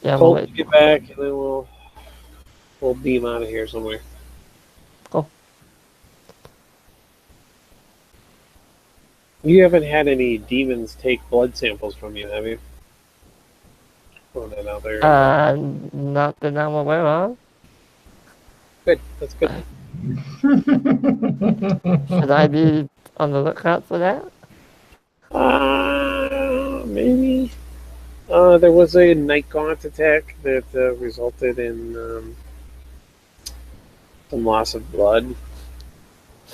Yeah, we'll Colt, wait. get back, and then we'll beam out of here somewhere. Cool. You haven't had any demons take blood samples from you, have you? Throwing that out there. Not that I'm aware of. Good. That's good. Should I be on the lookout for that? Maybe. There was a night gaunt attack that resulted in some loss of blood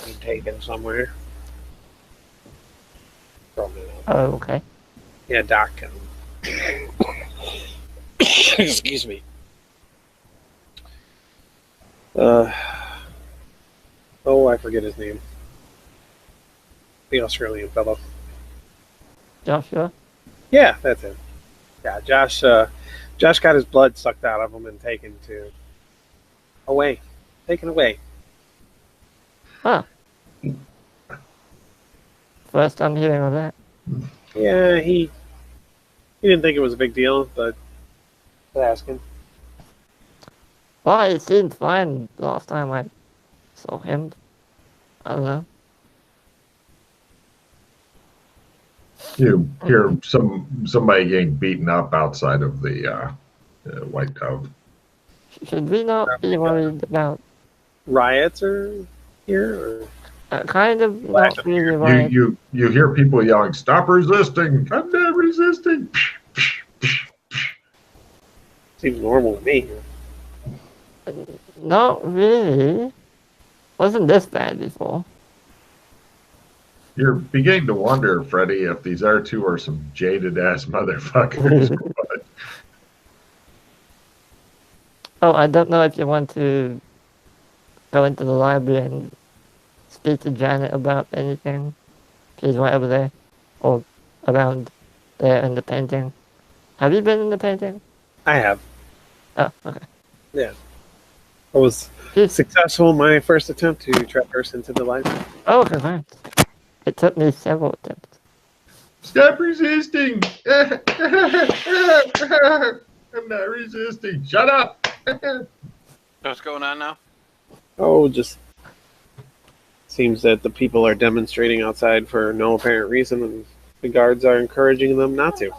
being taken somewhere. Throwing it out. Oh, okay. Yeah, Doc. Excuse me. I forget his name. The Australian fellow. Joshua? Yeah, that's him. Yeah, Josh. Josh got his blood sucked out of him and taken away. Huh. First I'm hearing of that. Yeah, he didn't think it was a big deal, but asking. Well, it seemed fine last time I saw him. I don't know. You hear somebody getting beaten up outside of the White Dove. Should we not be worried about Riots are here, or kind of not really right? You hear people yelling, "Stop resisting! I'm not resisting!" seems normal to me. Not really. Wasn't this bad before? You're beginning to wonder, Freddie, if these R2 are some jaded ass motherfuckers. Oh, I don't know if you want to go into the library and speak to Janet about anything. She's right over there. Or around there in the painting. Have you been in the painting? I have. Oh, okay. Yeah. I was successful in my first attempt to traverse into the library. Oh, congrats. It took me several attempts. Stop resisting! I'm not resisting. Shut up! What's going on now? Oh, just seems that the people are demonstrating outside for no apparent reason, and the guards are encouraging them not to.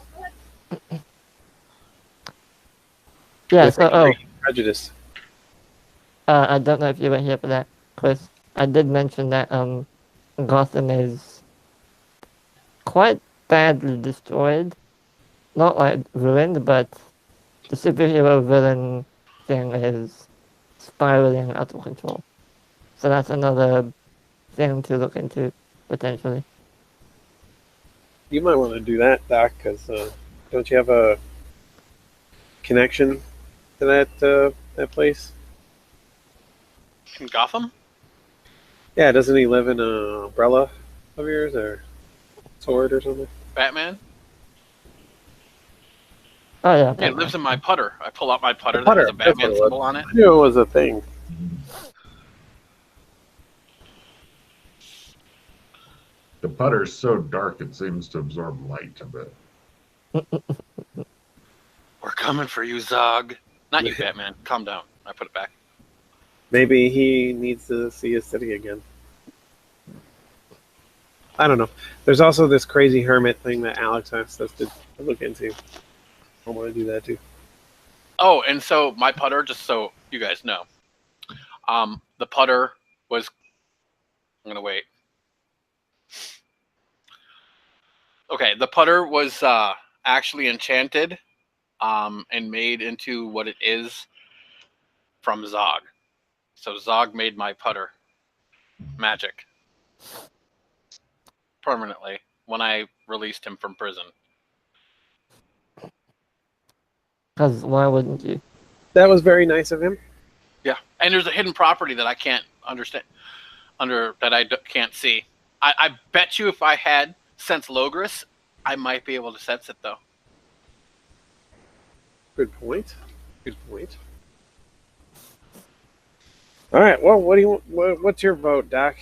Yeah, so, prejudice. I don't know if you were here for that, Chris. I did mention that, Gotham is quite badly destroyed. Not like ruined, but the superhero villain thing is spiraling out of control. So that's another thing to look into, potentially. You might want to do that, Doc, because don't you have a connection to that place? In Gotham? Yeah, doesn't he live in an umbrella of yours, or sword or something? Batman? Oh, yeah. Yeah, it lives in my putter. I pull out my putter that has a Batman symbol on it. I knew it was a thing. The putter's so dark it seems to absorb light a bit. We're coming for you, Zog. Not you, Batman. Calm down. I put it back. Maybe he needs to see his city again. I don't know. There's also this crazy hermit thing that Alex asked us to look into. I want to do that too. Oh, and so my putter, just so you guys know, the putter was... I'm going to wait. Okay, the putter was actually enchanted and made into what it is from Zog. So Zog made my putter magic permanently when I released him from prison. Because why wouldn't you? That was very nice of him. Yeah, and there's a hidden property that I can't understand, can't see. I bet you if I had Sense Logris, I might be able to sense it though. Good point. Good point. All right. Well, what do you? What's your vote, Doc?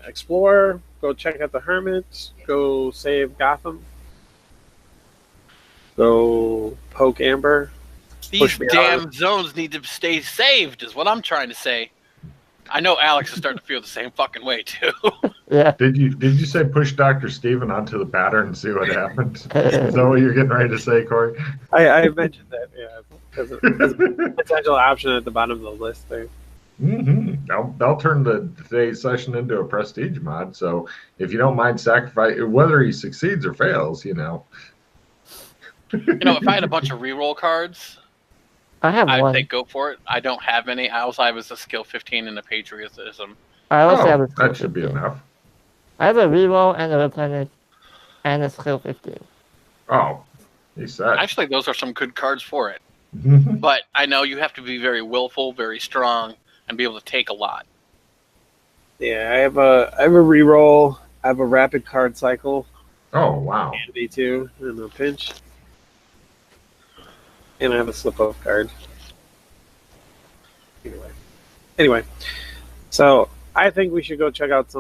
Explore. Go check out the hermits. Go save Gotham. Go poke Amber. These Push me damn zones need to stay saved, is what I'm trying to say. I know Alex is starting to feel the same fucking way too. Yeah. Did you say push Dr. Steven onto the pattern and see what happens? Is that what you're getting ready to say, Corey? I mentioned that, yeah, as a potential option at the bottom of the list there. They'll turn today's session into a prestige mod. So if you don't mind sacrifice, whether he succeeds or fails, You know, if I had a bunch of reroll cards, I have I'd one. say go for it. I don't have any. I also have a skill 15 and a patriotism. I also have a that skill should be 15. enough. I have a reroll and a replenish and a skill 15. Oh, he said. Actually, those are some good cards for it. But I know you have to be very willful, very strong, and be able to take a lot. Yeah, I have a reroll. I have a rapid card cycle. Oh, wow. Handy too in a pinch. And I have a slip up card. Anyway, so I think we should go check out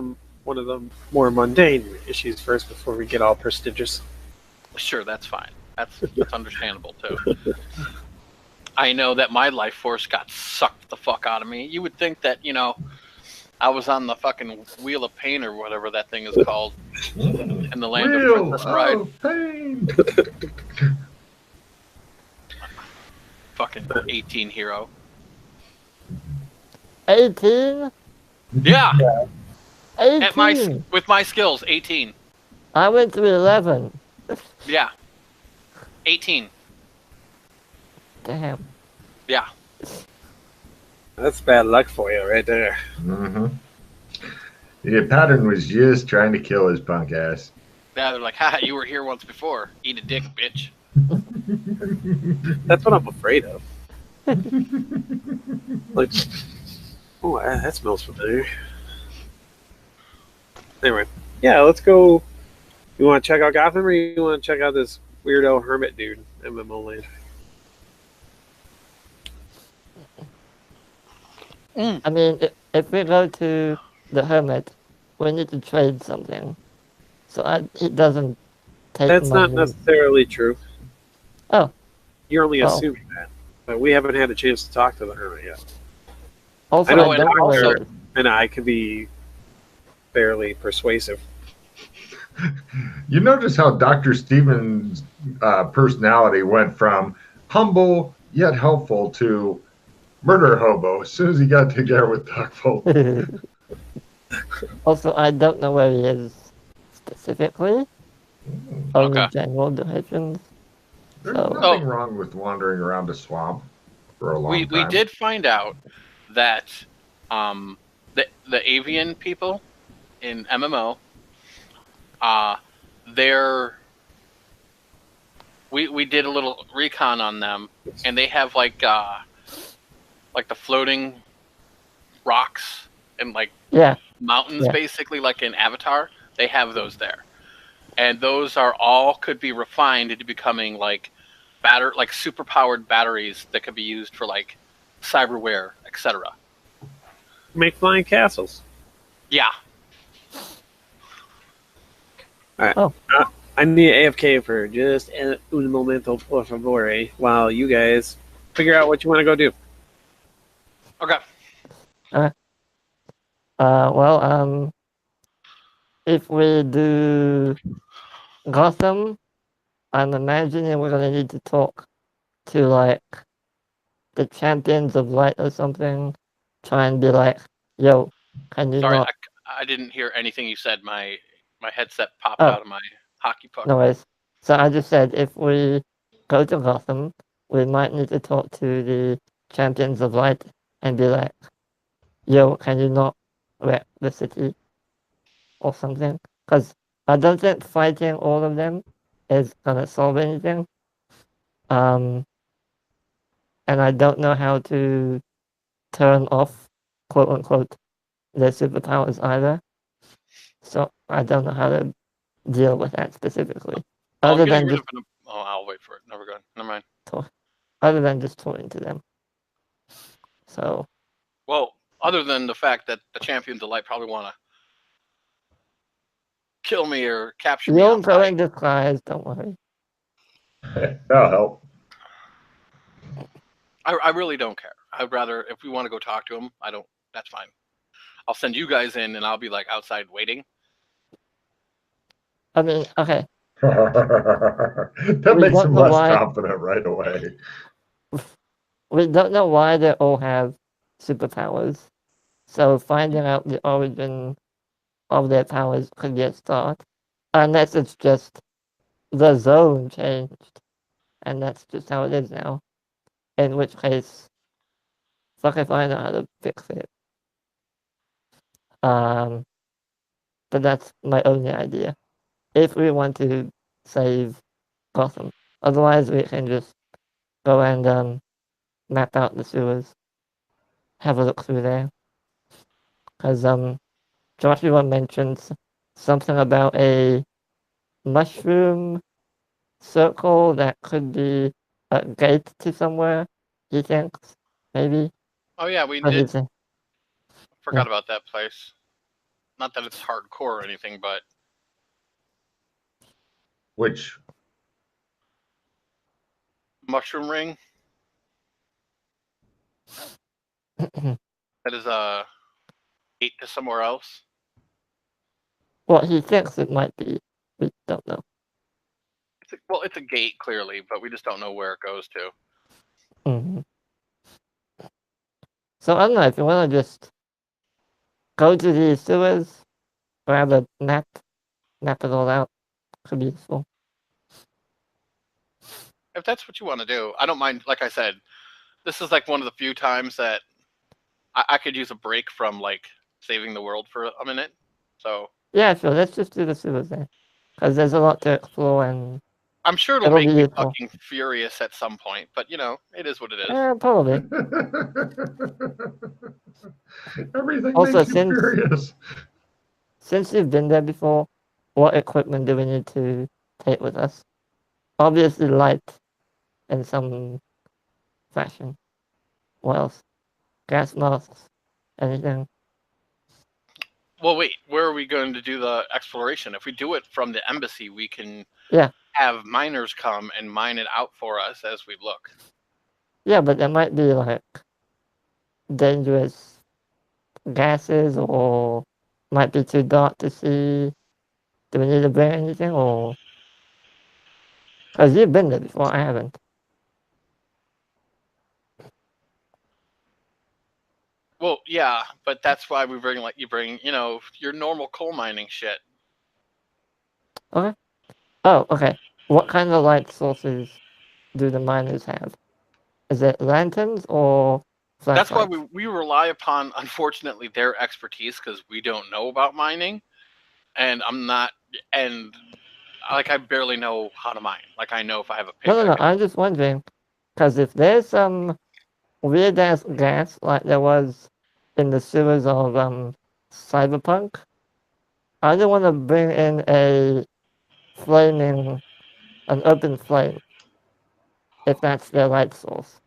one of the more mundane issues first before we get all prestigious. Sure, that's fine. That's understandable too. I know that my life force got sucked the fuck out of me. You would think that, you know, I was on the fucking Wheel of Pain or whatever that thing is called in the land Wheel of Princess Bride. of Pain. Fucking 18 hero. 18? Yeah, 18! with my skills, 18. I went to 11. Yeah, 18. Damn. Yeah. That's bad luck for you right there. The pattern was just trying to kill his punk ass. Yeah, they're like, haha, you were here once before. Eat a dick, bitch. That's what I'm afraid of. Like, oh, that smells familiar. Anyway, yeah, let's go. You want to check out Gotham, or you want to check out this weirdo hermit dude, MMO land? I mean, if we go to the Hermit, we need to trade something. So it doesn't take That's money. not necessarily true. Oh. You're only Oh. assuming that. But we haven't had a chance to talk to the hermit yet. Also, I know, I don't know where it is. And I could be fairly persuasive. You notice how Dr. Steven's personality went from humble yet helpful to murder hobo as soon as he got together with Doc Folk. Also, I don't know where he is specifically. Only Okay. general directions. There's So- nothing wrong with wandering around a swamp for a long We time. did find out that the avian people in MMO, we did a little recon on them, and they have like the floating rocks and like Yeah. mountains, Yeah. basically like in Avatar. They have those there, and those are all could be refined into becoming like super powered batteries that could be used for like cyberware, etc. Make flying castles. Yeah. I need AFK for just un momento, por favor, while you guys figure out what you want to go do. Okay. Well, if we do Gotham, I'm imagining we're gonna need to talk to like the champions of light or something. Try and be like, yo, can you Sorry, not? I didn't hear anything you said. My headset popped Oh. out of my hockey puck. No worries. So I just said if we go to Gotham, we might need to talk to the champions of light and be like, yo, can you not wreck the city or something? Because I don't think fighting all of them is gonna solve anything. And I don't know how to turn off, quote unquote, their superpowers either. So I don't know how to deal with that specifically. Other getting than rid just of I'll wait for it. Never mind. other than just talking to them. So Well, other than the fact that the champions of light probably want to kill me or capture me. you'll go outside. in disguise, don't worry. That'll help. I really don't care. I'd rather, if we want to go talk to him, that's fine. I'll send you guys in and I'll be like outside waiting. I mean, okay. That We makes don't him know less why. confident right away. We don't know why they all have superpowers. So finding out the origin of their powers could be a start. Unless it's just the zone changed. And that's just how it is now. In which case, fuck if I know how to fix it. But that's my only idea. If we want to save Gotham. Otherwise, we can just go and map out the sewers. Have a look through there. Because Joshua mentioned something about a mushroom circle that could be a gate to somewhere, he thinks, maybe. Oh yeah, we Or he did. thinks, Forgot about that place. Not that it's hardcore or anything, but Which mushroom ring. That is a gate to somewhere else. well, he thinks it might be. We don't know. It's a gate clearly, but we just don't know where it goes to. Mm-hmm. So I don't know if you want to just go to the sewers, grab a map it all out. Could be useful. If that's what you want to do, I don't mind. Like I said, this is like one of the few times that I could use a break from like saving the world for a minute. So Yeah, sure. Let's just do the sewers then, because there's a lot to explore and I'm sure it'll it'll make be me useful. fucking furious at some point, but it is what it is. Probably. everything Also, makes you furious. since you've been there before, what equipment do we need to take with us? Obviously, light in some fashion. What else? Gas masks? Anything? Well, wait, where are we going to do the exploration? If we do it from the embassy, we can Yeah. have miners come and mine it out for us as we look. Yeah, but there might be like dangerous gases, or might be too dark to see. Do we need to bring anything, or? Because you've been there before, I haven't. Well, yeah, but that's why we bring your normal coal mining shit. Okay. Oh, okay. What kind of light sources do the miners have? Is it lanterns or That's why flashlights? we rely upon, unfortunately, their expertise because we don't know about mining, and I barely know how to mine. Like I know if I have a pick. No. I'm just wondering, because if there's some weird ass gas like there was in the sewers of Cyberpunk, I don't want to bring in an open flame, if that's their light source.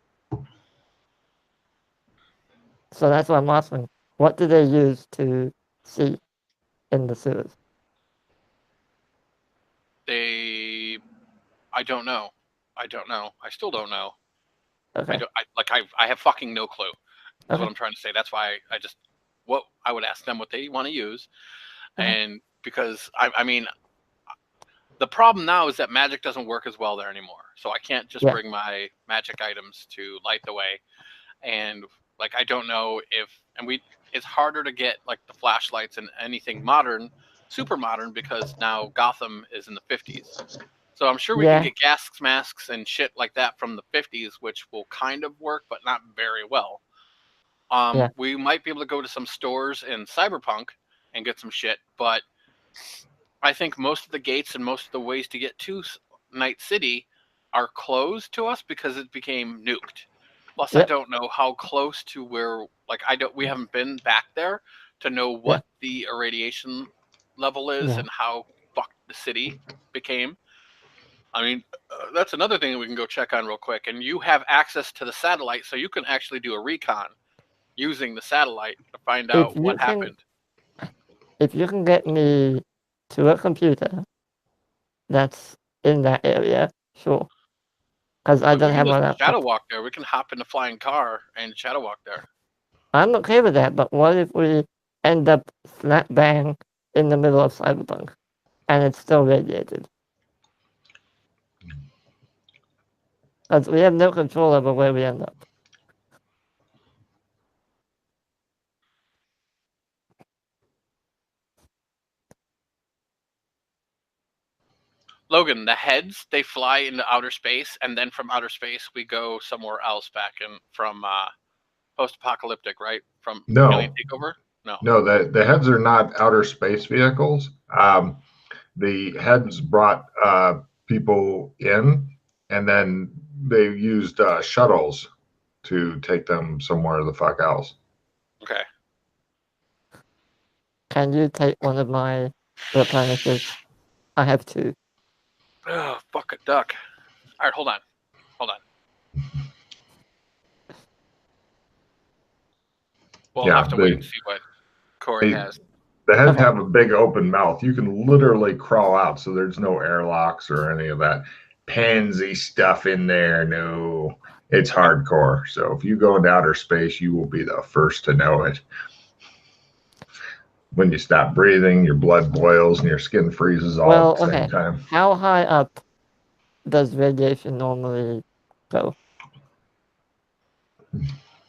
So that's why I'm asking, what do they use to see in the sewers? I don't know. I still don't know. Okay. I have fucking no clue. Is Okay. what I'm trying to say. That's why I would ask them what they want to use, and because I mean, the problem now is that magic doesn't work as well there anymore. So I can't just bring my magic items to light the way, and like I don't know it's harder to get like the flashlights and anything modern, super modern, because now Gotham is in the 50s. So I'm sure we can get gas masks and shit like that from the 50s, which will kind of work, but not very well. We might be able to go to some stores in Cyberpunk and get some shit, but I think most of the gates and most of the ways to get to Night City are closed to us because it became nuked. Plus, I don't know how close to where, we haven't been back there to know what the irradiation level is and how fucked the city became. I mean, that's another thing that we can go check on real quick. And you have access to the satellite, so you can actually do a recon using the satellite to find out what happened. If you can get me to a computer that's in that area, sure. because I But we don't can have my just shadow laptop. walk there. We can hop in the flying car and shadow walk there. I'm okay with that, but what if we end up slap bang in the middle of Cyberpunk and it's still radiated? Because we have no control over where we end up. Logan, the heads, they fly into outer space, and then from outer space we go somewhere else back in from post-apocalyptic, right? From No. Alien Takeover? No. No, the heads are not outer space vehicles. The heads brought people in, and then they used shuttles to take them somewhere the fuck else. Okay. Can you take one of my replenishers? I have two. Oh, fuck a duck. All right, hold on. We'll Yeah, have to wait and see what Corey has. The heads Okay. have a big open mouth. You can literally crawl out, so there's no airlocks or any of that pansy stuff in there. No, it's hardcore. So if you go into outer space, you will be the first to know it. When you stop breathing, your blood boils and your skin freezes all at the same time. How high up does radiation normally go?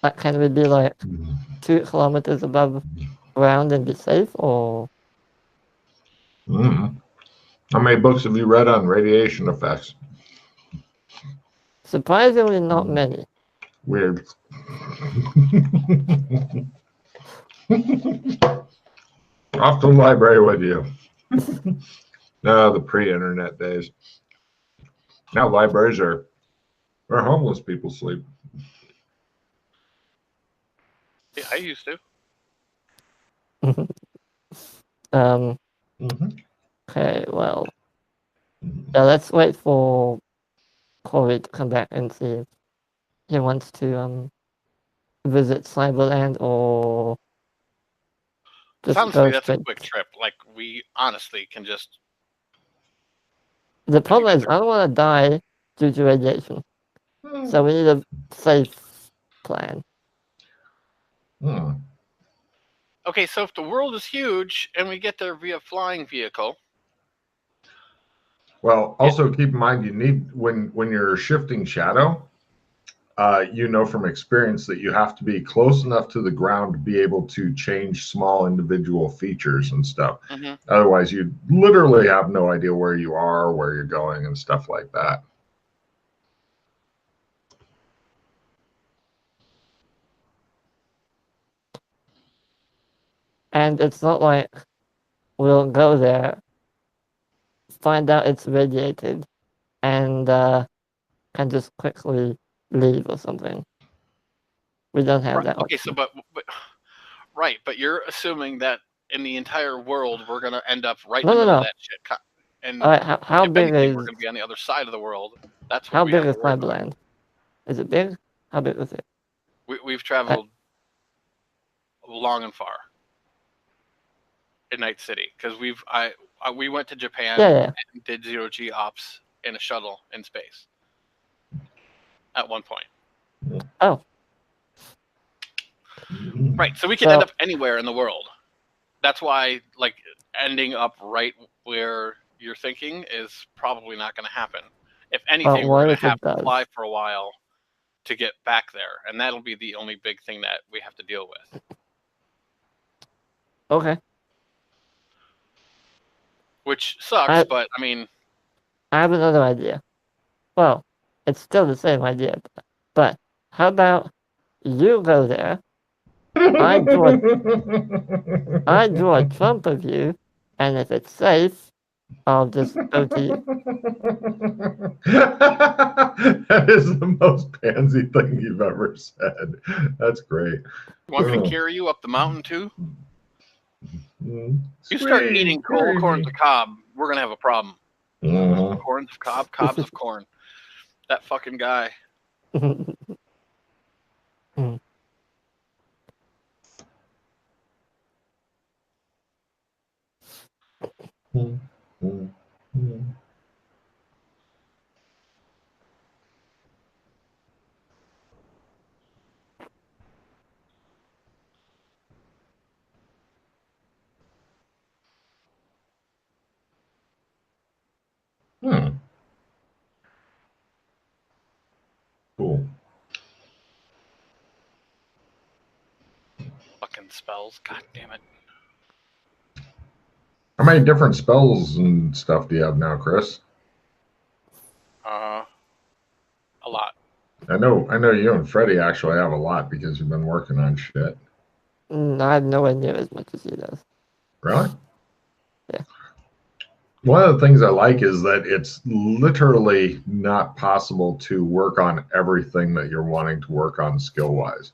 Like, can we be like 2 kilometers above ground and be safe, or? How many books have you read on radiation effects? Surprisingly, not many. Weird. Off to the library with you. No, the pre-internet days. Now libraries are where homeless people sleep. Yeah, I used to. Okay, well, yeah, let's wait for Corey to come back and see if he wants to visit Cyberland or just Honestly, go that's a straight. quick trip. Like, we honestly can just... The problem is I don't want to die due to radiation, so we need a safe plan. Okay, so if the world is huge and we get there via flying vehicle... Well, also keep in mind you need, when you're shifting shadow, you know from experience that you have to be close enough to the ground to be able to change small individual features and stuff. Otherwise, you literally have no idea where you are, where you're going, and stuff like that. And it's not like we'll go there, find out it's radiated, and can just quickly leave or something. We don't have that Okay, option. so but you're assuming that in the entire world we're gonna end up right in the middle of that shit. And how if big anything, is? we're gonna be on the other side of the world. That's what How we big have is to worry about. Cyberland? Is it big? How big is it? We've traveled long and far in Night City because we went to Japan and did 0G ops in a shuttle in space at one point. Oh. Right, so we can end up anywhere in the world. That's why, like, ending up right where you're thinking is probably not going to happen. If anything, we're going to have to fly for a while to get back there, and that'll be the only big thing that we have to deal with. Okay. Which sucks, but, I mean... I have another idea. Well, it's still the same idea, but how about you go there, I draw a trump of you, and if it's safe, I'll just go to you. That is the most pansy thing you've ever said. That's great. You want me to carry you up the mountain, too? You start eating coal corns of cob, we're going to have a problem. Corns of cob, cobs of corn. That fucking guy. Cool. Fucking spells. God damn it. How many different spells and stuff do you have now, Chris? A lot. I know you and Freddie actually have a lot because you've been working on shit. I have nowhere near as much as he does. Really? Yeah. One of the things I like is that it's literally not possible to work on everything that you're wanting to work on skill-wise.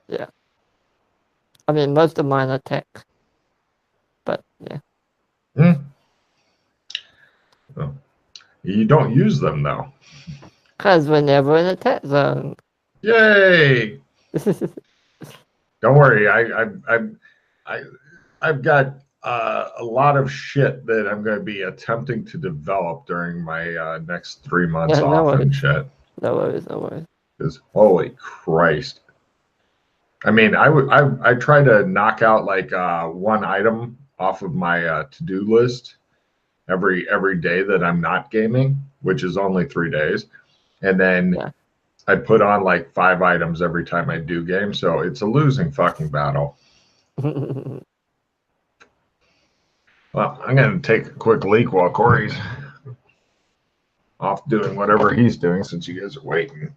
Yeah. I mean, most of mine are tech. But, yeah. Well, you don't use them, though. Because we're never in a tech zone. Yay! Don't worry, I've got a lot of shit that I'm going to be attempting to develop during my next 3 months Yeah, no off and worries. shit. No worries. Because holy Christ! I mean, I try to knock out like one item off of my to-do list every day that I'm not gaming, which is only 3 days, and then Yeah. I put on like 5 items every time I do game, so it's a losing fucking battle. Well, I'm going to take a quick leak while Corey's off doing whatever he's doing since you guys are waiting.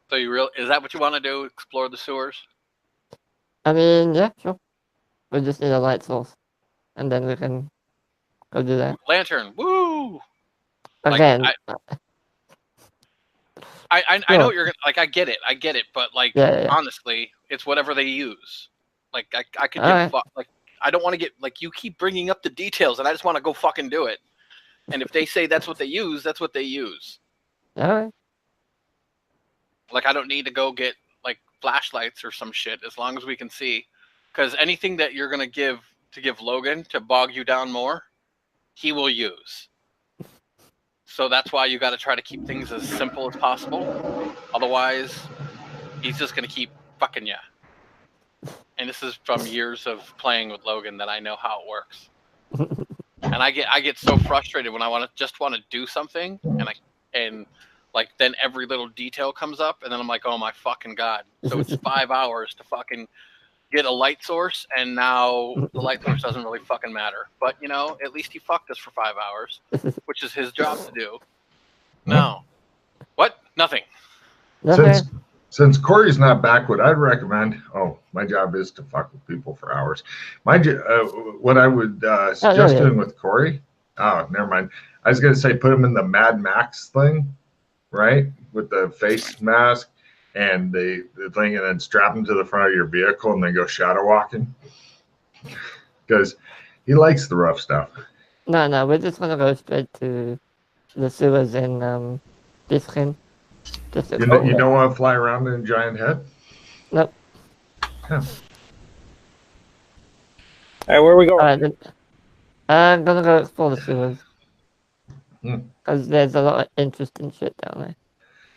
So is that what you want to do? Explore the sewers? I mean, yeah, sure. We just need a light source. And then we can go do that. Lantern. Woo! Again. I know what you're gonna like. I get it, but like Yeah. honestly, it's whatever they use. Like I could All give right. fuck. Like I don't want to get like you keep bringing up the details, and I just want to go fucking do it. And if they say that's what they use, that's what they use. Alright. Like I don't need to go get like flashlights or some shit as long as we can see. Because anything that you're gonna give Logan to bog you down more, he will use. So that's why you got to try to keep things as simple as possible. Otherwise, he's just going to keep fucking you. And this is from years of playing with Logan that I know how it works. And I get so frustrated when I just want to do something and like then every little detail comes up and then I'm like, oh my fucking God. So it's 5 hours to fucking get a light source, and now the light source doesn't really fucking matter. But, you know, at least he fucked us for 5 hours, which is his job to do. No. What? Nothing. Since Corey's not back, what I'd recommend, my job is to fuck with people for hours. What I would suggest doing with Corey, never mind. I was going to say put him in the Mad Max thing, right? With the face mask and the thing, and then strap him to the front of your vehicle and then go shadow walking. Because he likes the rough stuff. No, we're just gonna go straight to the sewers in Biskin. You don't want to fly around in a giant head? Nope. Yeah. Hey, where are we going? Alright, I'm gonna go explore the sewers. Because there's a lot of interesting shit down there.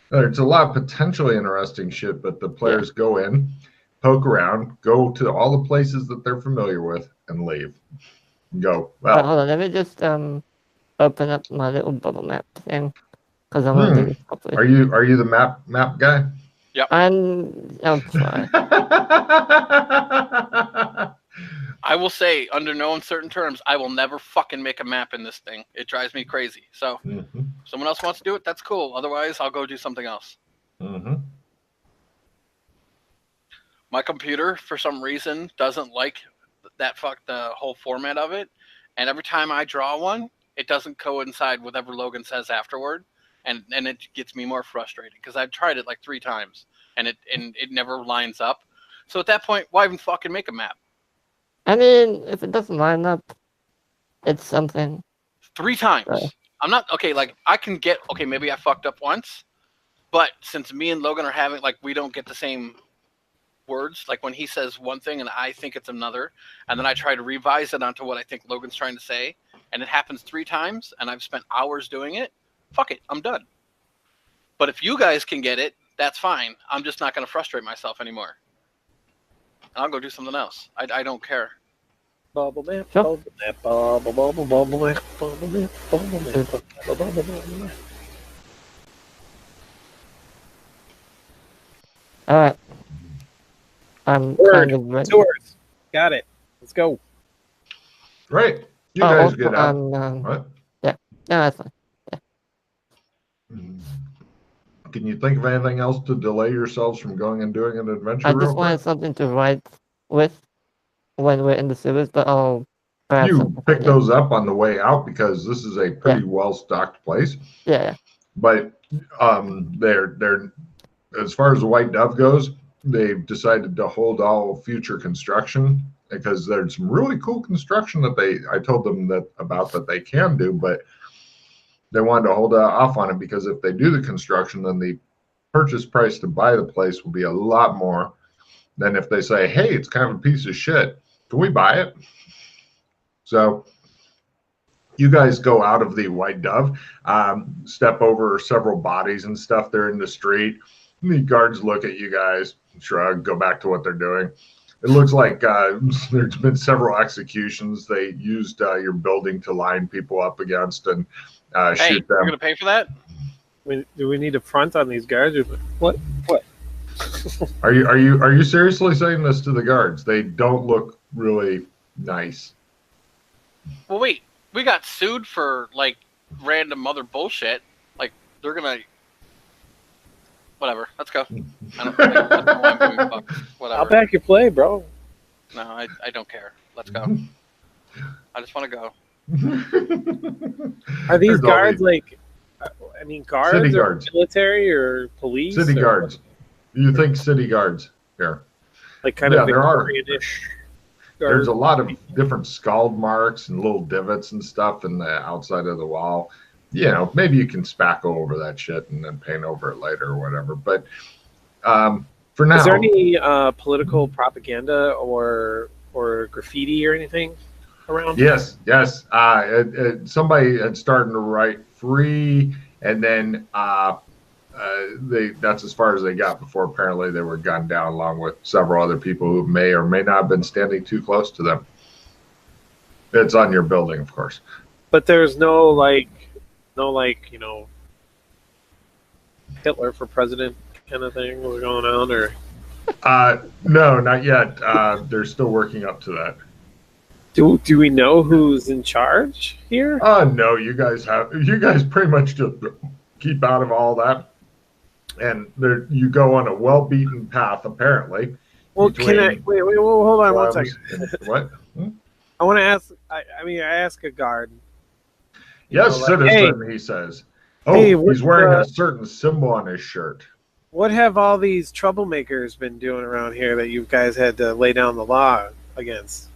There's a lot of potentially interesting shit, but the players go in, poke around, go to all the places that they're familiar with, and leave. And go, well. Hold on, let me just open up my little bubble map thing. Because I want to do this properly. Are you the map guy? Yep. I'll try. I will say, under no uncertain terms, I will never fucking make a map in this thing. It drives me crazy. So, someone else wants to do it, that's cool. Otherwise, I'll go do something else. My computer, for some reason, doesn't like the whole format of it. And every time I draw one, it doesn't coincide with whatever Logan says afterward. And it gets me more frustrated because I've tried it like 3 times and it never lines up. So at that point, why even fucking make a map? I mean, if it doesn't line up, it's something. 3 times. I'm not okay. Like I can get maybe I fucked up once, But since me and Logan are having, like, we don't get the same words. Like, when he says one thing and I think it's another, and then I try to revise it onto what I think Logan's trying to say, and it happens 3 times, and I've spent hours doing it, fuck it, I'm done. But if you guys can get it, that's fine. I'm just not going to frustrate myself anymore. And I'll go do something else. I don't care. Bubble map, Sure. bubble map, bubble, bubble, bubble map, bubble map, bubble map, bubble, bubble map. Alright. I'm Word. kind of ready. Tours. Got it. Let's go. Right. You Oh, guys also, get up. What? No, that's fine. Can you think of anything else to delay yourselves from going and doing an adventure I real just quick? wanted something to write with when we're in the sewers, but I'll grab You something. pick those up on the way out because this is a pretty well-stocked place. Yeah. But they're as far as the White Dove goes, they've decided to hold all future construction because there's some really cool construction that I told them that they can do, but they wanted to hold off on it because if they do the construction, then the purchase price to buy the place will be a lot more than if they say, hey, it's kind of a piece of shit. Can we buy it? So you guys go out of the White Dove, step over several bodies and stuff. They're in the street. The guards look at you guys, shrug, go back to what they're doing. It looks like there's been several executions. They used your building to line people up against and Hey, shoot them. you're going to pay for that? Do we need a front on these guards? What? Are you seriously saying this to the guards? They don't look really nice. Well, wait. We got sued for, like, random other bullshit. Like, they're going to... Whatever. Let's go. I don't know why I'm giving fuck. Whatever. I'll back your play, bro. No, I don't care. Let's go. I just want to go. Are these There's all guards the like? I mean, guards City or guards. military or police? City or guards. You think city guards here? like kind Yeah, of there are. Victorian-ish. There's a guards? lot of different scald marks and little divots and stuff in the outside of the wall. You know, maybe you can spackle over that shit and then paint over it later or whatever. But for now, Is there any political propaganda or graffiti or anything around? yes. Somebody had started to write free, and then that's as far as they got before apparently they were gunned down along with several other people who may or may not have been standing too close to them. It's on your building, of course. But there's no Hitler for president kind of thing going on, or No, not yet. They're still working up to that. do we know who's in charge here? No, you guys pretty much just keep out of all that, and you go on a well-beaten path apparently. Well, can I wait? Hold on one second. What? I want to ask. I ask a guard. Yes, citizen. Hey, he says. hey, He's wearing a certain symbol on his shirt. what have all these troublemakers been doing around here that you guys had to lay down the law against?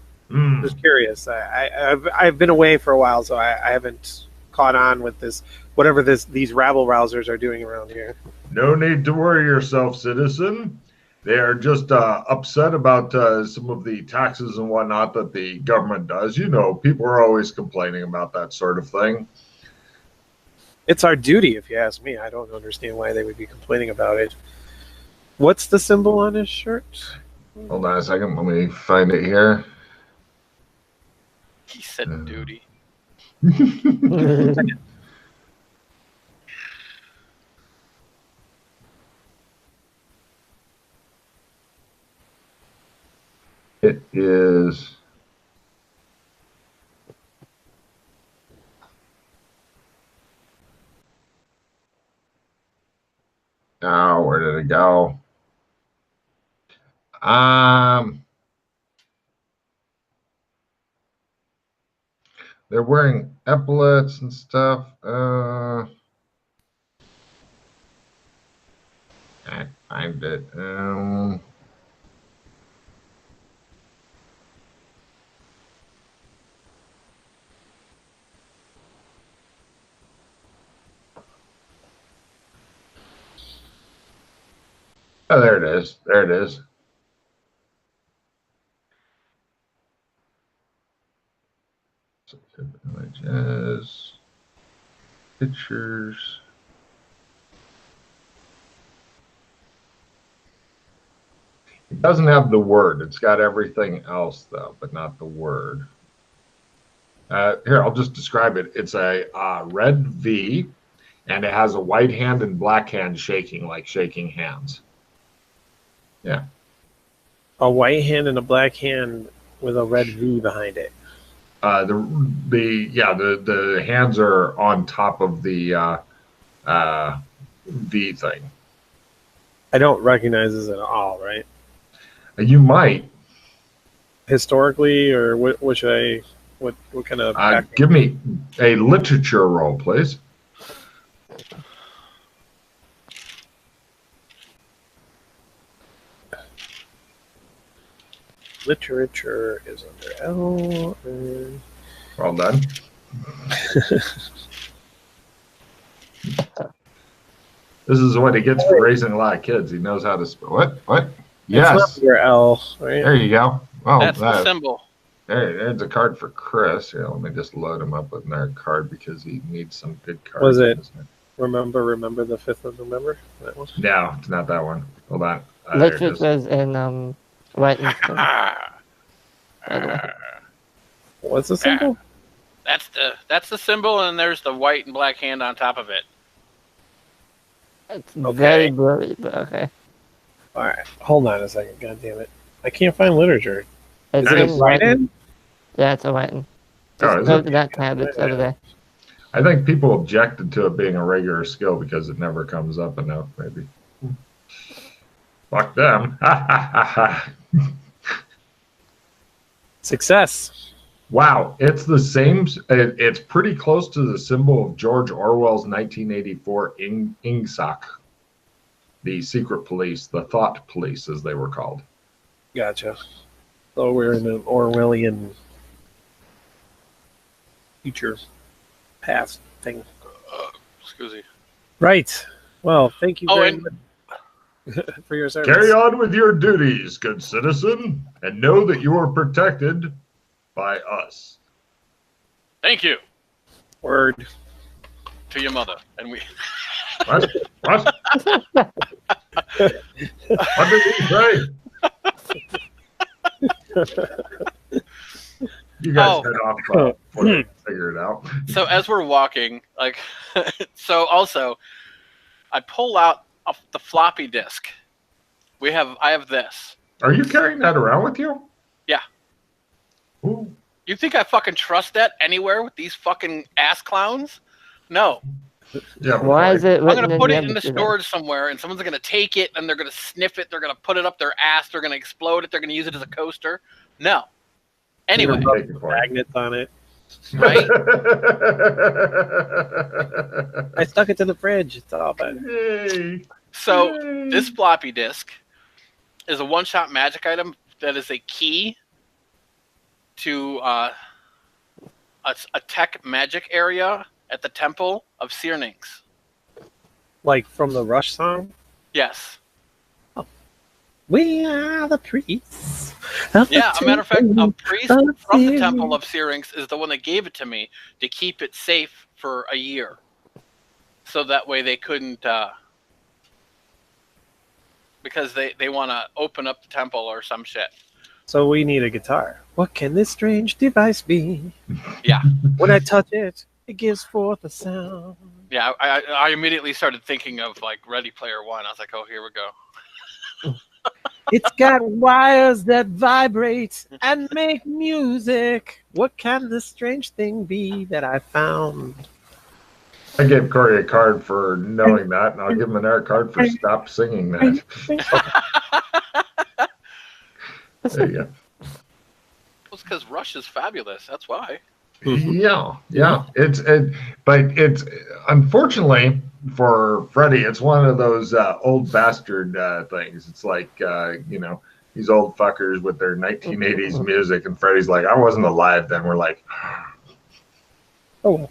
Just curious. I've been away for a while, so I haven't caught on with this. Whatever these rabble rousers are doing around here. No need to worry yourself, citizen. They are just upset about some of the taxes and whatnot that the government does. You know, people are always complaining about that sort of thing. It's our duty, if you ask me. I don't understand why they would be complaining about it. What's the symbol on his shirt? Hold on a second. Let me find it here. He said duty. It is. Oh, where did it go? They're wearing epaulets and stuff. I find it. Oh, there it is. There it is. Images, pictures. It doesn't have the word. It's got everything else, though, but not the word. Here, I'll just describe it. It's a red V, and it has a white hand and black hand shaking, like shaking hands. Yeah. A white hand and a black hand with a red V behind it. The hands are on top of the V thing. I don't recognize this at all, right? You might. Historically, or what should I? What kind of? Give me a literature roll, please. Literature is under L. And... Well done. This is what he gets for raising a lot of kids. He knows how to spell. What? Yes. It's not your L, right? There you go. Oh, That's the symbol. There's a card for Chris. Yeah, let me just load him up with another card because he needs some good cards. Was it Remember the 5th of November? That one? No, it's not that one. Hold on. Literature's in writing. What's the symbol? That's the symbol, and there's the white and black hand on top of it. It's very blurry, but okay. All right, hold on a second. God damn it, I can't find literature. Is it in writing? Yeah, it's a writing. Oh, Just go to that tab. It's over there. I think people objected to it being a regular skill because it never comes up enough, maybe. Fuck them. Success. Wow, it's the same. It's pretty close to the symbol of George Orwell's 1984 INGSOC, the secret police, the thought police, as they were called. Gotcha. So we're in an Orwellian future past thing. Excuse me. Right. Well, thank you very much for your service. Carry on with your duties, good citizen, and know that you are protected by us. Thank you. Word. To your mother. And we... What? What? What did he say? You guys head off before you figure it out. So as we're walking, so also, I pull out the floppy disk. I have this. Are you carrying that around with you? Yeah. Ooh. You think I fucking trust that anywhere with these fucking ass clowns? No. Yeah. Why is it? I'm gonna put it in the storage somewhere, and someone's gonna take it, and they're gonna sniff it. They're gonna put it up their ass. They're gonna explode it. They're gonna use it as a coaster. No. Anyway, magnets on it. Right? I stuck it to the fridge. It's all bad. Yay. So this floppy disk is a one-shot magic item that is a key to a tech magic area at the Temple of Syrinx. Like from the Rush song? Yes. Oh. We are the priests. Yeah, a matter of fact, a priest from the Temple of Syrinx is the one that gave it to me to keep it safe for a year. So that way they couldn't... because they want to open up the temple or some shit. So we need a guitar. What can this strange device be? Yeah. When I touch it, it gives forth a sound. Yeah, I immediately started thinking of like Ready Player One. I was like, oh, here we go. It's got wires that vibrate and make music. What can this strange thing be that I found? I gave Corey a card for knowing that, and I'll give him another card for stop singing that. There you go. Well, it's because Rush is fabulous. That's why. Yeah. But it's unfortunately for Freddie, it's one of those old bastard things. It's like these old fuckers with their 1980s music, and Freddie's like, I wasn't alive then. We're like, oh.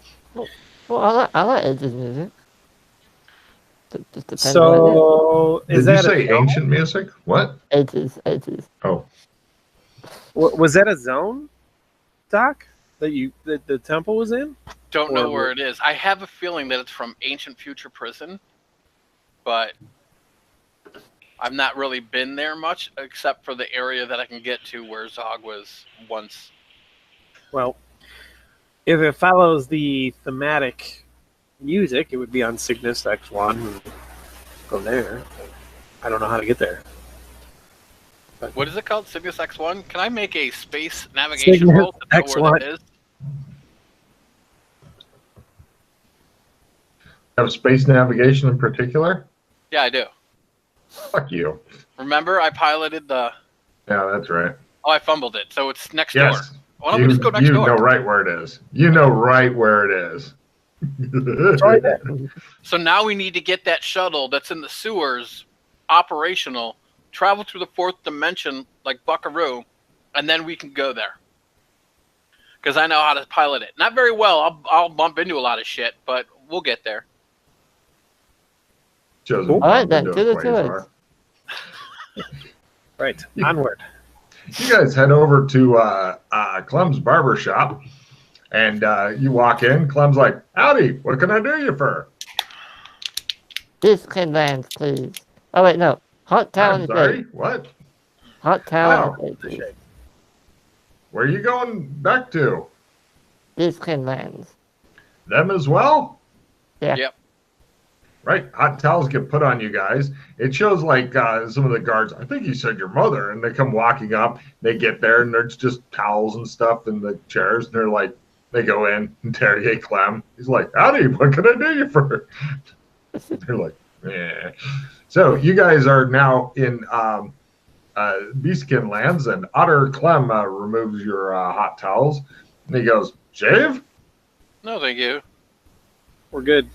Well, I like Edge's music. Just depends on what So, Did is you that say a zone? ancient music? What? it is. 80s, 80s. Oh, Was that a zone, Doc? That the temple was in? Don't know where it is. I have a feeling that it's from Ancient Future Prison, but I've not really been there much, except for the area that I can get to where Zog was once. Well, if it follows the thematic music, it would be on Cygnus X1. Go there. I don't know how to get there. What is it called? Cygnus X1? Can I make a space navigation Cygnus roll to know where X1. that is? have space navigation in particular? Yeah, I do. Fuck you. Remember, I piloted the... Yeah, that's right. Oh, I fumbled it. So it's next Yes. door. Why don't we just go next door? You know right where it is. You know right where it is. Right there. So now we need to get that shuttle that's in the sewers operational, travel through the fourth dimension like Buckaroo, and then we can go there. Because I know how to pilot it. Not very well. I'll bump into a lot of shit, but we'll get there. Chosen All right, bump then, into to a the quasar. Right. Onward. You guys head over to Clem's barber shop, and you walk in. Clem's like, "Howdy, what can I do you for?" Disneyland, please. Oh wait, no. Hot Town I'm is sorry, 80s. what? Hot Town Oh. is 80s. Where are you going back to? Disneyland. Them as well? Yeah. Yep. Right, hot towels get put on you guys. It shows like some of the guards, I think you said your mother, and they come walking up. They get there, and there's just towels and stuff in the chairs. And they're like, they go in, interrogate Clem. He's like, "Howdy, what can I do you for?" They're like, "Yeah." So you guys are now in Beastkin lands, and Otter Clem removes your hot towels. And he goes, "Shave?" No, thank you. We're good.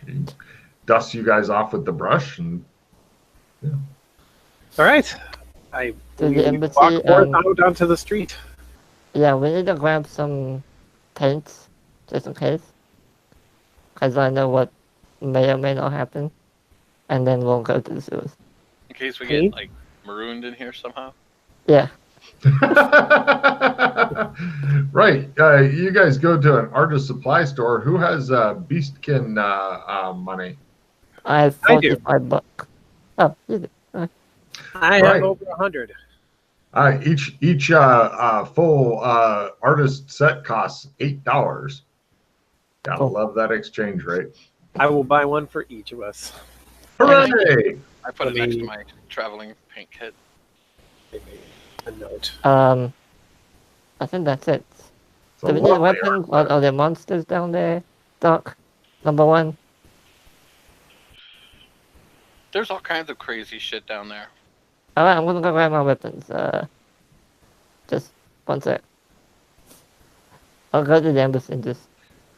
He dusts you guys off with the brush, and All right. I To the embassy, walk forth out onto the street. Yeah, we need to grab some paints, just in case. Because I know what may or may not happen. And then we'll go to the sewers. In case we Paint? get like marooned in here somehow. Yeah. right. You guys go to an artist supply store. Who has Beastkin money? I have I do. $45. Oh, you do. I have Right. over 100. Each full artist set costs $8. Gotta Cool. love that exchange rate. I will buy one for each of us. Hooray! I put it next to my traveling paint kit. A note. I think that's it. It's a Do we need lovely weapons? art set. Are there monsters down there? Doc, number one. There's all kinds of crazy shit down there. Alright, I'm gonna go grab my weapons. Just one sec. I'll go to the embassy and just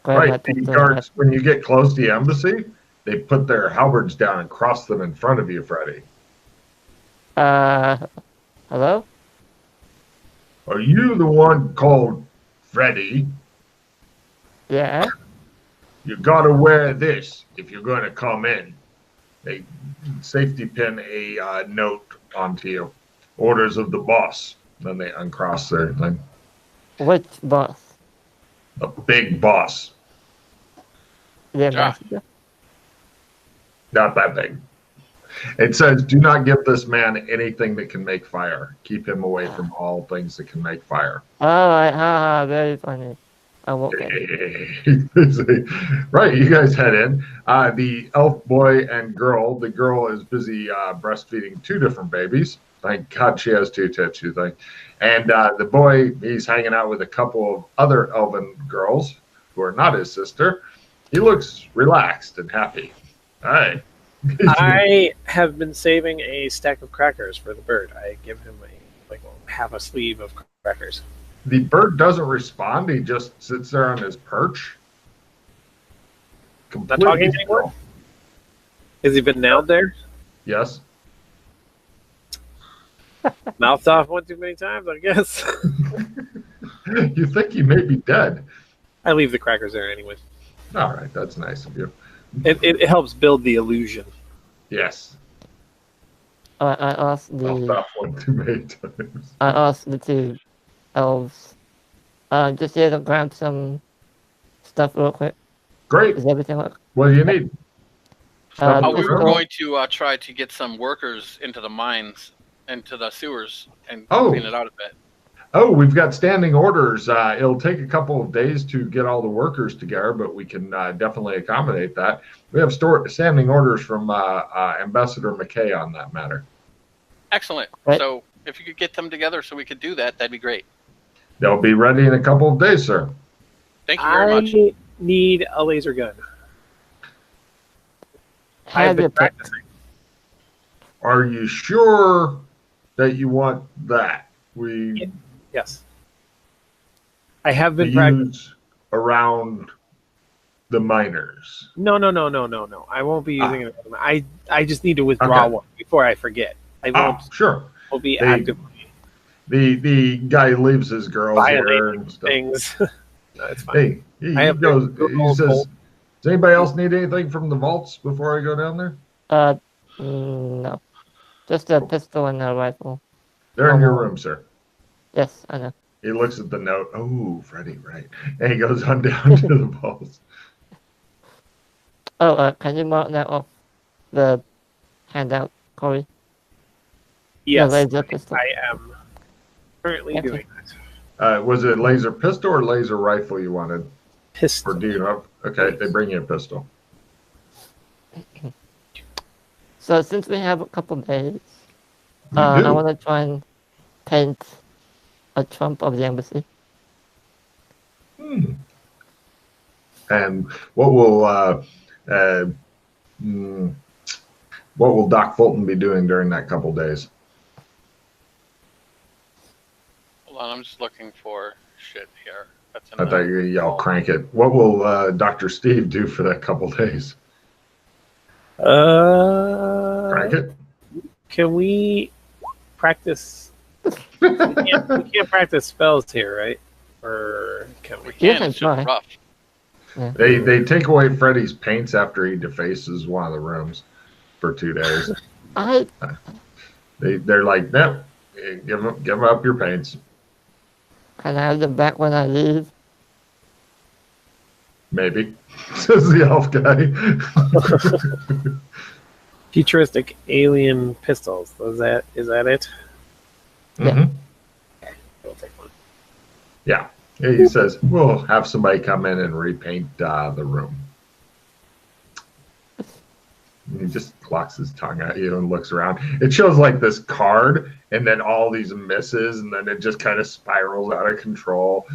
grab my Right, the pistol. guards, when you get close to the embassy, they put their halberds down and cross them in front of you, Freddy. Hello? Are you the one called Freddy? Yeah? You gotta wear this if you're gonna come in. They safety pin a note onto you. Orders of the boss. Then they uncross their thing. Which boss? A big boss. The ambassador? Not that big. It says, "Do not give this man anything that can make fire. Keep him away from all things that can make fire." Alright, haha, very funny. I won't get it. Right, you guys head in. The elf boy and girl. The girl is busy breastfeeding two different babies. Thank God she has two tits, you think. And the boy, he's hanging out with a couple of other elven girls who are not his sister. He looks relaxed and happy. All right. I have been saving a stack of crackers for the bird. I give him half a sleeve of crackers. The bird doesn't respond. He just sits there on his perch. Not talking anymore? Has he been nailed there? Yes. Mouthed off one too many times, I guess. You think he may be dead. I leave the crackers there anyway. All right, that's nice of you. It helps build the illusion. Yes. I asked I'll the stop one too many times. I asked the two elves, just here to grab some stuff real quick. Great. Does everything work? What do you need? Stuff We were pistol. going to try to get some workers into the mines, into the sewers, and Oh. clean it out a bit. Oh, we've got standing orders. It'll take a couple of days to get all the workers together, but we can definitely accommodate that. We have standing orders from Ambassador McKay on that matter. Excellent. Right. So if you could get them together so we could do that, that'd be great. They'll be ready in a couple of days, sir. Thank you very much. I need a laser gun. I've Have been your pick. practicing. Are you sure that you want that? Yes. I have been to practicing. use around the miners. No. I won't be using it. I just need to withdraw one before I forget. I won't. Sure. Will be actively The guy leaves his girls here and stuff. things. No, it's fine. Hey, he goes. He says, "Does anybody else need anything from the vaults before I go down there?" No, just a pistol and a rifle. They're in your room, sir. Yes, I know. He looks at the note. Oh, Freddie, right? And he goes on down to the vaults. Oh, can you mark that off the handout, Corey? Yes, The laser pistol. I am currently Okay. doing that. Was it laser pistol or laser rifle you wanted? Pistol. Or do you know? Okay, they bring you a pistol. So since we have a couple days, You I do. want to try and paint a trump of the embassy. And what will Doc Fulton be doing during that couple days? Hold on, I'm just looking for shit here. That's I thought you yell crank it. What will Dr. Steve do for that couple days? Crank it? Can we practice? we can't practice spells here, right? Or can we? We can. can It's just try. rough. They take away Freddy's paints after he defaces one of the rooms for 2 days. They're like, nope, give up your paints. Can I have them back when I leave? Maybe, says the elf guy. Futuristic alien pistols. Is that it? Mhm. We'll take one. Yeah. He says, we'll have somebody come in and repaint the room. And he just clocks his tongue at you and looks around. It shows like this card and then all these misses and then it just kind of spirals out of control.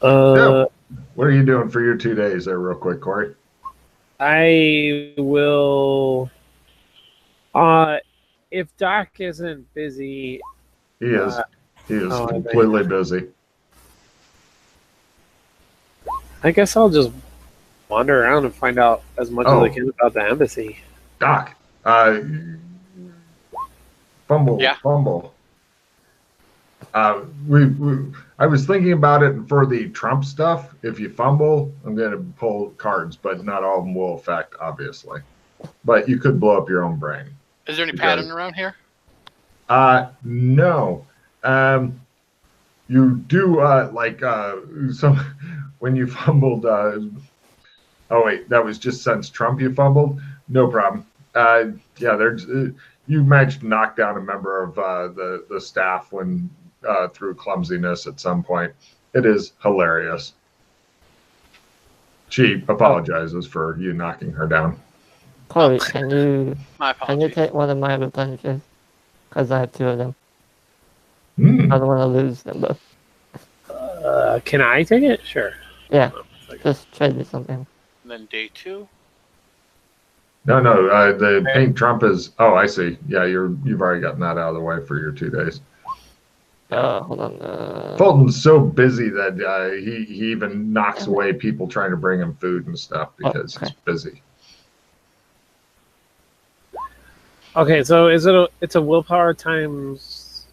So, what are you doing for your 2 days there real quick, Corey? I will. If Doc isn't busy, He is. He is I completely busy. I guess I'll just wander around and find out as much as I can about the embassy. Doc, fumble. Yeah. Fumble. I was thinking about it for the Trump stuff. If you fumble, I'm going to pull cards, but not all of them will affect, obviously. But you could blow up your own brain. Is there any pattern around here? No. You do some when you fumbled. Oh wait, that was just since Trump you fumbled. No problem. Yeah, there's you managed to knock down a member of the staff when through clumsiness at some point. It is hilarious. She apologizes for you knocking her down. Corey, can you My can you apologies. take one of my replenishes? Because I have 2 of them. Hmm. I don't want to lose them both. Can I take it? Sure. Yeah, just trade me something. And then day 2. No, the paint Trump is. Oh, I see. Yeah, you've already gotten that out of the way for your 2 days. Hold on. Fulton's so busy that he even knocks away people trying to bring him food and stuff because he's busy. Okay, so it's a willpower times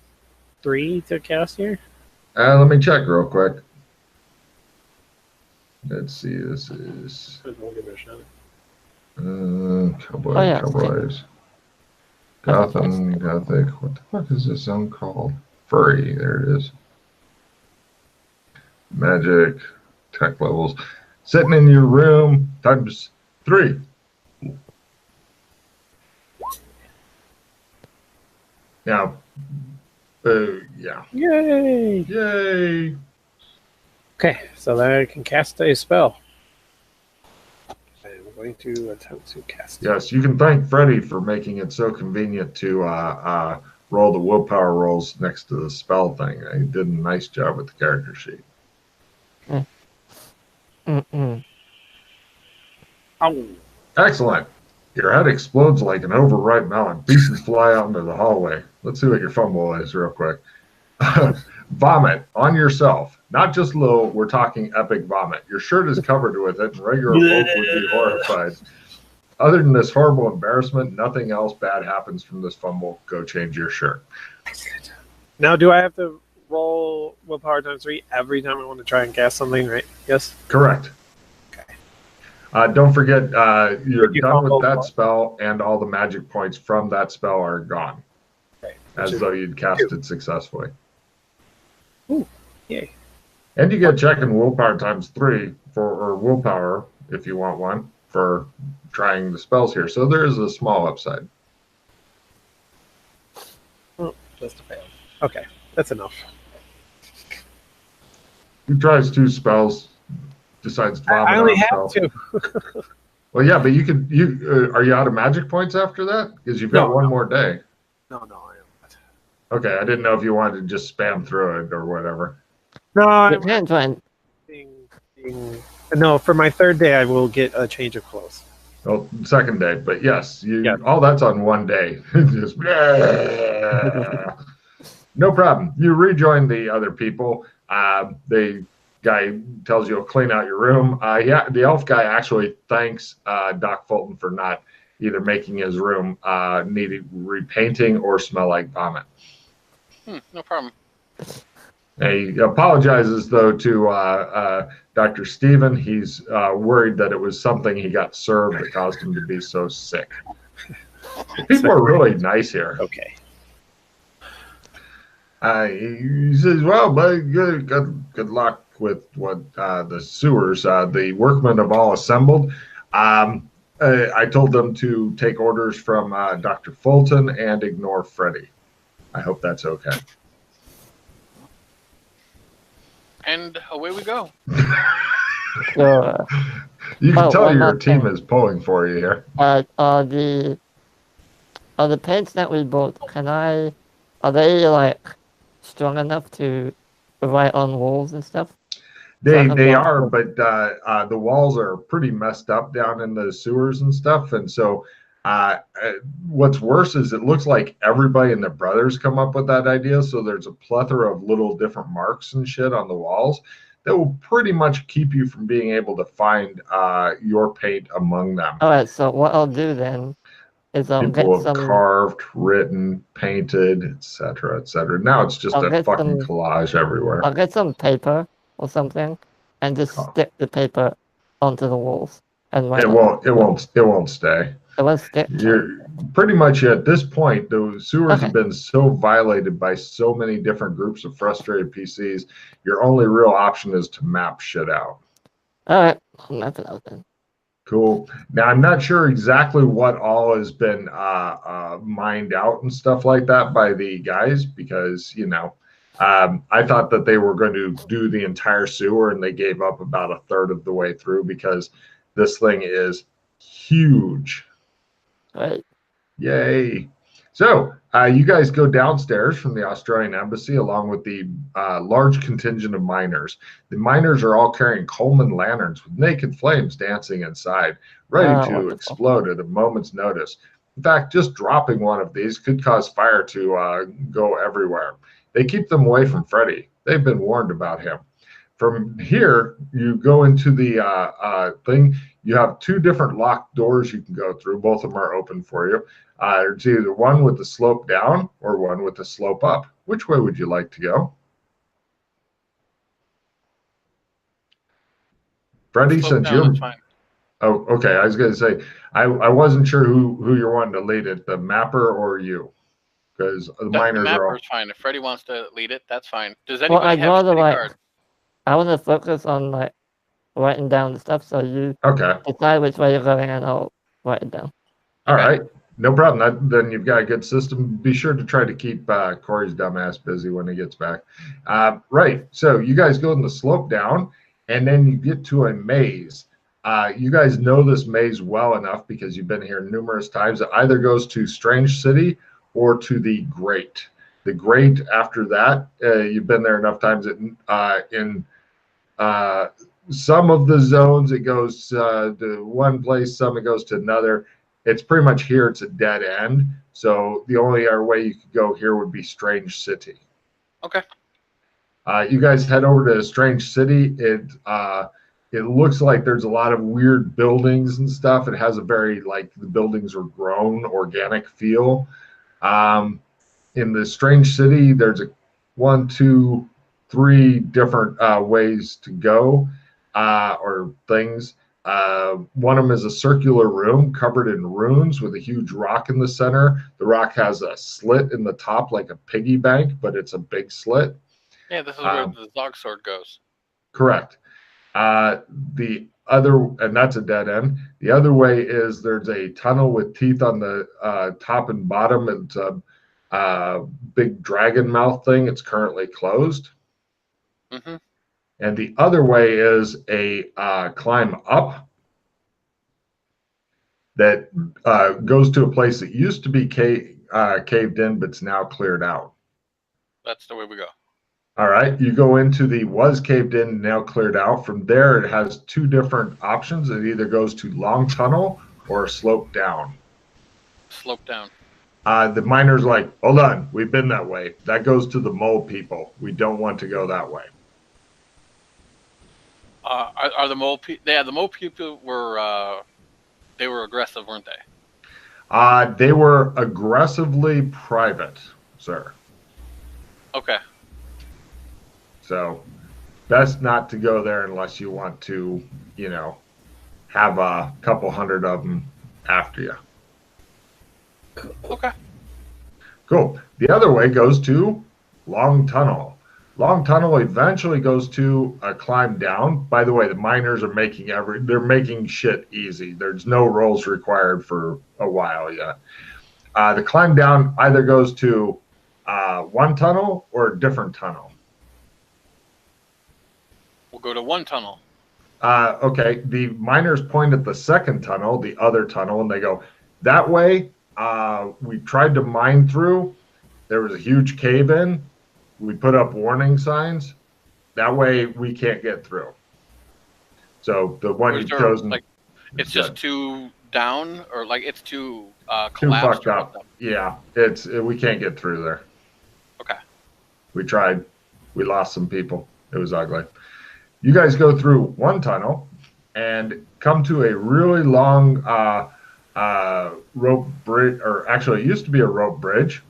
3 to cast here? Let me check real quick. Let's see. This is Cowboy, Oh, yeah, Cowboys. I think that's Gotham, Gothic. What the fuck is this zone called? Furry. There it is. Magic, tech levels. Sitting in your room times 3. Now, yeah. Yay! Yay! Okay, so then I can cast a spell. I'm going to attempt to cast. Yes, you can thank Freddy for making it so convenient to roll the willpower rolls next to the spell thing. He did a nice job with the character sheet. Ow. Excellent. Your head explodes like an overripe melon. Pieces fly out into the hallway. Let's see what your fumble is real quick. Vomit on yourself. Not just low, we're talking epic vomit. Your shirt is covered with it, and regular folk would be horrified. Other than this horrible embarrassment, nothing else bad happens from this fumble. Go change your shirt. Now, do I have to roll willpower times 3 every time I want to try and cast something, right? Yes? Correct. Okay. Don't forget, you're You done with fumbled that what? spell, and all the magic points from that spell are gone, Okay. as though you'd cast it successfully. Ooh, yay. And you get check in willpower times 3 or willpower, if you want one, for trying the spells here. So there is a small upside. Oh, just a fail. Okay, that's enough. Who tries 2 spells, decides to vomit I only on have spell? 2. Well, yeah, but you could. Are you out of magic points after that? Because you've got one more day. No, I am not. Okay, I didn't know if you wanted to just spam through it or whatever. No, You can try and no, for my 3rd day, I will get a change of clothes. Well, 2nd day, but yes, Yeah. all that's on one day. Just no problem. You rejoin the other people. The guy tells you to clean out your room. Yeah, the elf guy actually thanks Doc Fulton for not either making his room needed repainting or smell like vomit. No problem. He apologizes, though, to Dr. Stephen. He's worried that it was something he got served that caused him to be so sick. People are really nice here. Okay. He says, well, buddy, good luck with what the sewers. The workmen have all assembled. I told them to take orders from Dr. Fulton and ignore Freddy. I hope that's okay. And away we go. So, You can tell one your more team thing. is pulling for you here. are the paints that we bought, are they like strong enough to write on walls and stuff? They are, but the walls are pretty messed up down in the sewers and stuff. And so what's worse is it looks like everybody and their brothers come up with that idea. So there's a plethora of little different marks and shit on the walls that will pretty much keep you from being able to find your paint among them. All right, so what I'll do then is I'll People get have some. carved, written, painted, etc., etc. Now it's just a fucking collage everywhere. I'll get some paper or something and just stick the paper onto the walls and write. It won't stay. It won't stick. You're pretty much at this point, the sewers have been so violated by so many different groups of frustrated PCs. Your only real option is to map shit out. All right, I'll map it out then. Cool. Now, I'm not sure exactly what all has been mined out and stuff like that by the guys because, I thought that they were going to do the entire sewer and they gave up about a third of the way through because this thing is huge. Right. Yay. So you guys go downstairs from the Australian embassy along with the large contingent of miners. The miners are all carrying Coleman lanterns with naked flames dancing inside, ready to wonderful. explode at a moment's notice. In fact, just dropping one of these could cause fire to go everywhere. They keep them away from Freddy. They've been warned about him. From here, you go into the thing. You have 2 different locked doors you can go through. Both of them are open for you. It's either one with the slope down or one with the slope up. Which way would you like to go? Freddie, Slope since down, you're that's fine. oh, okay. I was going to say I wasn't sure who you're wanting to lead it, the mapper or you, because the miners mapper are all. is fine. If Freddie wants to lead it, that's fine. Does Well, anybody I'd have a rather city like card? I want to focus on like writing down the stuff, so you Okay. decide which way you're going, and I'll write it down. All Okay. right. No problem. Then you've got a good system. Be sure to try to keep Corey's dumbass busy when he gets back. Right. So you guys go in the slope down, and then you get to a maze. You guys know this maze well enough because you've been here numerous times. It either goes to Strange City or to the Great. The Great, after that, you've been there enough times that in some of the zones it goes to one place, some it goes to another. It's pretty much here, it's a dead end. So the only other way you could go here would be Strange City. Okay. You guys head over to Strange City. It looks like there's a lot of weird buildings and stuff. It has a very like the buildings are grown, organic feel. In the Strange City, there's a 1, 2, 3 different ways to go or things. One of them is a circular room covered in runes with a huge rock in the center. The rock has a slit in the top like a piggy bank, but it's a big slit. Yeah, this is where the Zog sword goes. Correct. The other, and that's a dead end. The other way is there's a tunnel with teeth on the top and bottom. It's a big dragon mouth thing. It's currently closed. Mm-hmm. And the other way is a climb up that goes to a place that used to be caved in, but it's now cleared out. That's the way we go. All right, you go into the was caved in, now cleared out. From there, it has 2 different options. It either goes to long tunnel or slope down. Slope down. The miners are like, hold on, we've been that way. That goes to the mole people. We don't want to go that way. Are the mole people? Yeah, the mole people were they were aggressive, weren't they? They were aggressively private, sir. Okay. So best not to go there unless you want to, you know, have a couple hundred of them after you. Okay. Cool. The other way goes to long tunnel. Long tunnel eventually goes to a climb down. By the way, the miners are making they're making shit easy. There's no rolls required for a while yet. The climb down either goes to one tunnel or a different tunnel. We'll go to one tunnel. Okay, the miners point at the second tunnel, the other tunnel, and they go, that way, we tried to mine through. There was a huge cave in. We put up warning signs. That way, we can't get through. So the one you've chosen. Like, it's just too down, or like it's too collapsed. Too fucked up. Yeah, we can't get through there. Okay. We tried. We lost some people. It was ugly. You guys go through one tunnel and come to a really long rope bridge, or actually it used to be a rope bridge.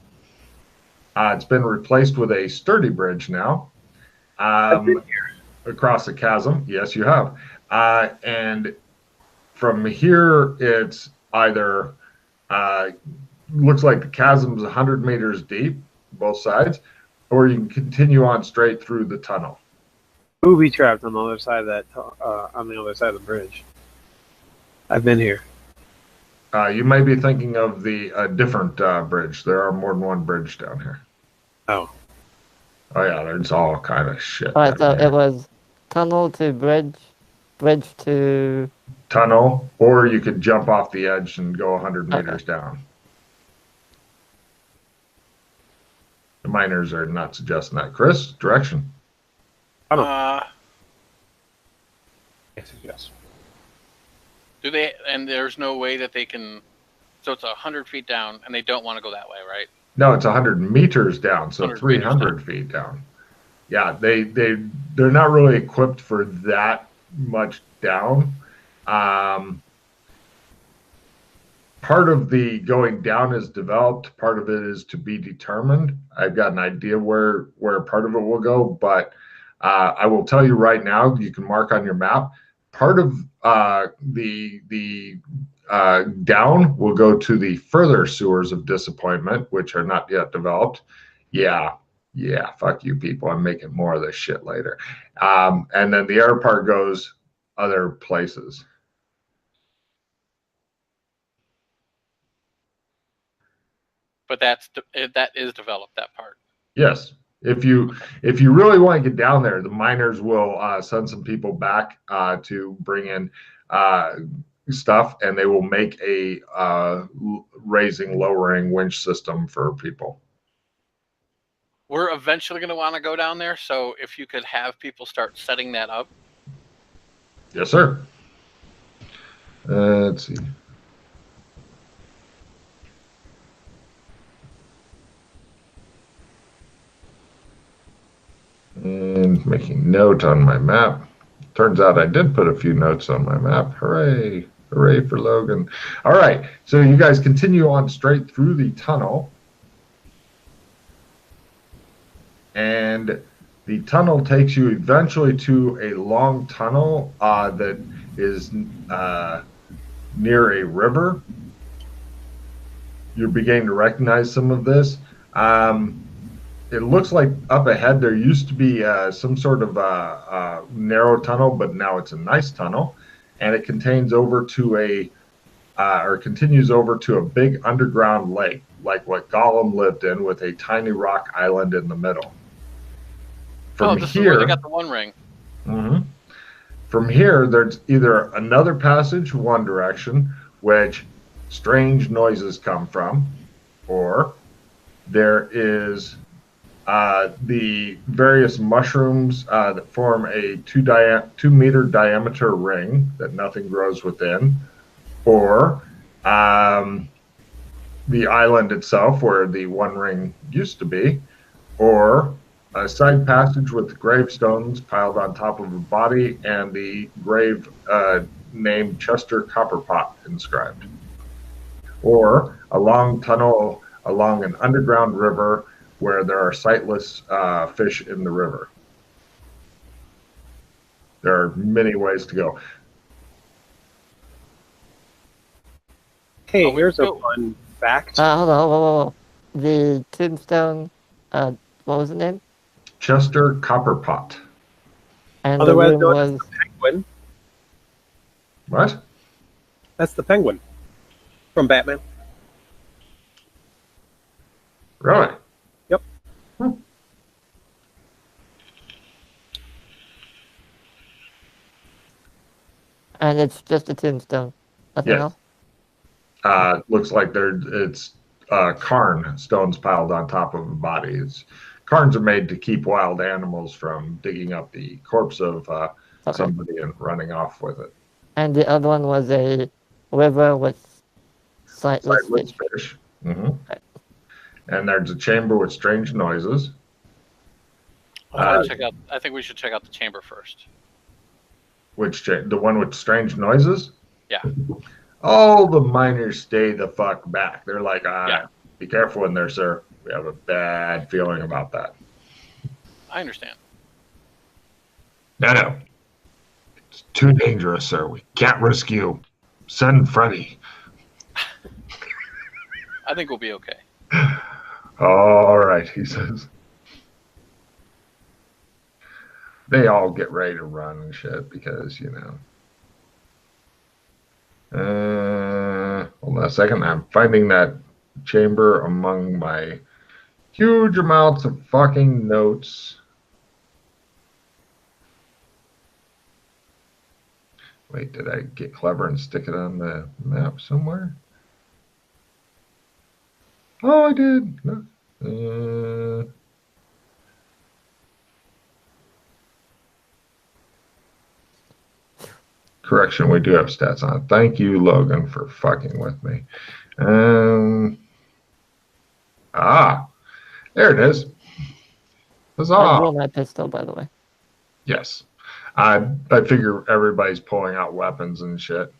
It's been replaced with a sturdy bridge now. Across the chasm. Yes, you have. And from here, it's either looks like the chasm's 100 meters deep, both sides, or you can continue on straight through the tunnel. Booby trapped on the other side of that on the other side of the bridge. I've been here. You may be thinking of the different bridge. There are more than one bridge down here. Oh. Oh yeah, there's all kind of shit. All right, so it was tunnel to bridge, bridge to tunnel, or you could jump off the edge and go 100 meters down. The miners are not suggesting that. Chris, direction. Yes. Do they? And there's no way that they can. So it's 100 feet down, and they don't want to go that way, right? No, it's 100 meters down, so 300 down. feet down. Yeah, they're not really equipped for that much down. Part of the going down is developed. Part of it is to be determined. I've got an idea where part of it will go, but I will tell you right now, you can mark on your map, part of the down will go to the further sewers of disappointment, which are not yet developed. Yeah, fuck you people. I'm making more of this shit later. And then the air part goes other places. But that is developed, that part. Yes. If you really want to get down there, the miners will send some people back to bring in stuff, and they will make a raising, lowering winch system for people. We're eventually going to want to go down there, so if you could have people start setting that up. Yes, sir. Let's see. And making note on my map. Turns out I did put a few notes on my map. Hooray. Hooray for Logan. All right. So you guys continue on straight through the tunnel. And the tunnel takes you eventually to a long tunnel that is near a river. You're beginning to recognize some of this. It looks like up ahead there used to be some sort of narrow tunnel, but now it's a nice tunnel, and it contains over to continues over to a big underground lake, like what Gollum lived in, with a tiny rock island in the middle. From this here, is where they got the One Ring. Mm-hmm. From here, there's either another passage one direction, which strange noises come from, or there is the various mushrooms that form a 2 meter diameter ring that nothing grows within, or the island itself where the One Ring used to be, or a side passage with gravestones piled on top of a body and the grave named Chester Copperpot inscribed, or a long tunnel along an underground river where there are sightless fish in the river. There are many ways to go. Hey, here's a fun fact. Hold on. The tombstone, what was the name? Chester Copperpot. And Otherwise the room known as was... the Penguin. What? That's the Penguin from Batman. Really? Yep. And it's just a tombstone. Nothing Yes. else? Looks like it's cairn stones piled on top of a body. Cairns are made to keep wild animals from digging up the corpse of somebody and running off with it. And the other one was a river with sightless fish. Mm-hmm. Okay. And there's a chamber with strange noises. I think we should check out the chamber first. The one with strange noises? Yeah. All the miners stay the fuck back. They're like, be careful in there, sir. We have a bad feeling about that. I understand. No. It's too dangerous, sir. We can't risk you. Send Freddy. I think we'll be okay. All right, he says. They all get ready to run and shit because, hold on a second. I'm finding that chamber among my huge amounts of fucking notes. Wait, did I get clever and stick it on the map somewhere? Oh, I did. Correction, we do have stats on it. Thank you, Logan, for fucking with me. There it is. Huzzah. I blew my pistol, by the way. Yes. I figure everybody's pulling out weapons and shit.